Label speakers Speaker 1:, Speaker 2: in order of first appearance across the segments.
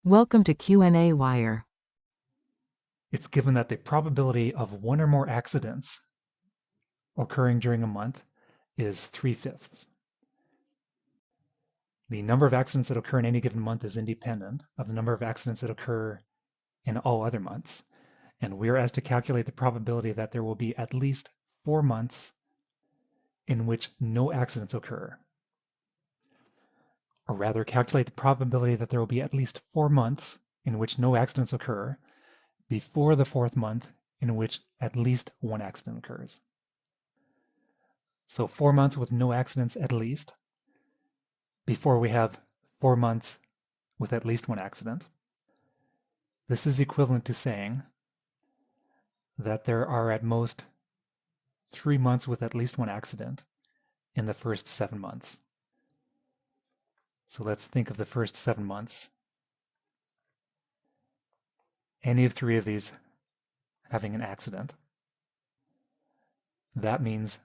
Speaker 1: Welcome to qnawire.
Speaker 2: It's given that the probability of one or more accidents occurring during a month is 3/5. The number of accidents that occur in any given month is independent of the number of accidents that occur in all other months, and we are asked to calculate the probability that there will be at least 4 months in which no accidents occur. Or rather, calculate the probability that there will be at least 4 months in which no accidents occur before the 4th month in which at least one accident occurs. So 4 months with no accidents at least, before we have 4 months with at least one accident. This is equivalent to saying that there are at most 3 months with at least one accident in the first 7 months. So let's think of the first 7 months. Any of 3 of these having an accident. That means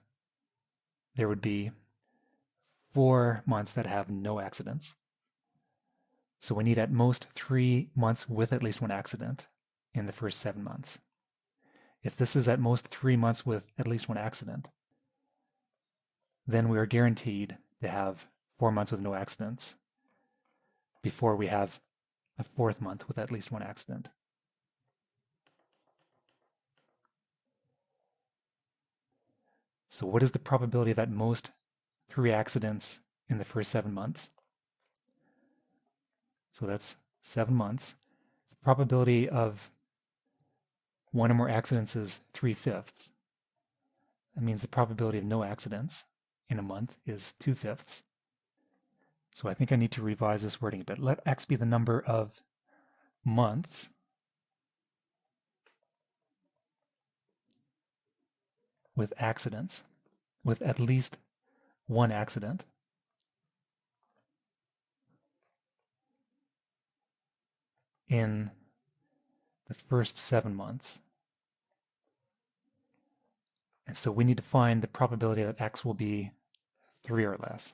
Speaker 2: there would be 4 months that have no accidents. So we need at most 3 months with at least one accident in the first 7 months. If this is at most 3 months with at least one accident, then we are guaranteed to have 4 months with no accidents before we have a 4th month with at least one accident. So what is the probability of at most 3 accidents in the first 7 months? So that's 7 months. The probability of one or more accidents is 3/5. That means the probability of no accidents in a month is 2/5. So I think I need to revise this wording a bit. Let x be the number of months with accidents, with at least one accident, in the first 7 months. And so we need to find the probability that x will be 3 or less.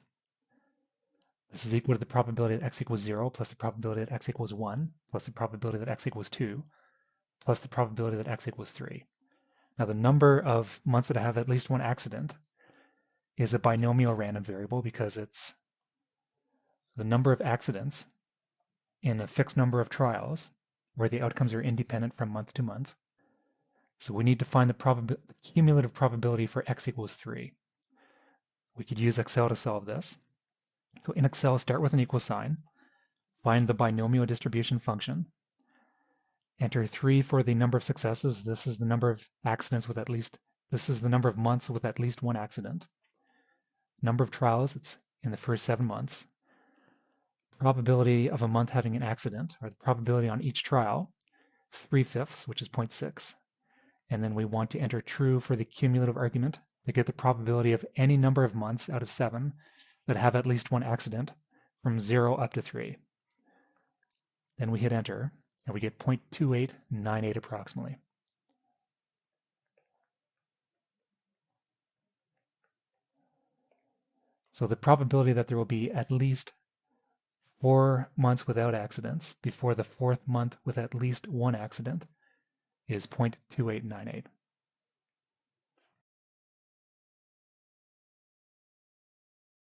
Speaker 2: This is equal to the probability that x equals 0 plus the probability that x equals 1 plus the probability that x equals 2 plus the probability that x equals 3. Now the number of months that have at least one accident is a binomial random variable because it's the number of accidents in a fixed number of trials where the outcomes are independent from month to month. So we need to find the cumulative probability for x equals 3. We could use Excel to solve this. So in Excel, start with an equal sign, find the binomial distribution function, enter 3 for the number of successes. This is the number of accidents with at least, this is the number of months with at least one accident. Number of trials, it's in the first 7 months. Probability of a month having an accident, or the probability on each trial, is 3/5, which is 0.6. And then we want to enter true for the cumulative argument to get the probability of any number of months out of 7 that have at least one accident from 0 up to 3. Then we hit enter, and we get 0.2898 approximately. So the probability that there will be at least 4 months without accidents before the 4th month with at least one accident is 0.2898.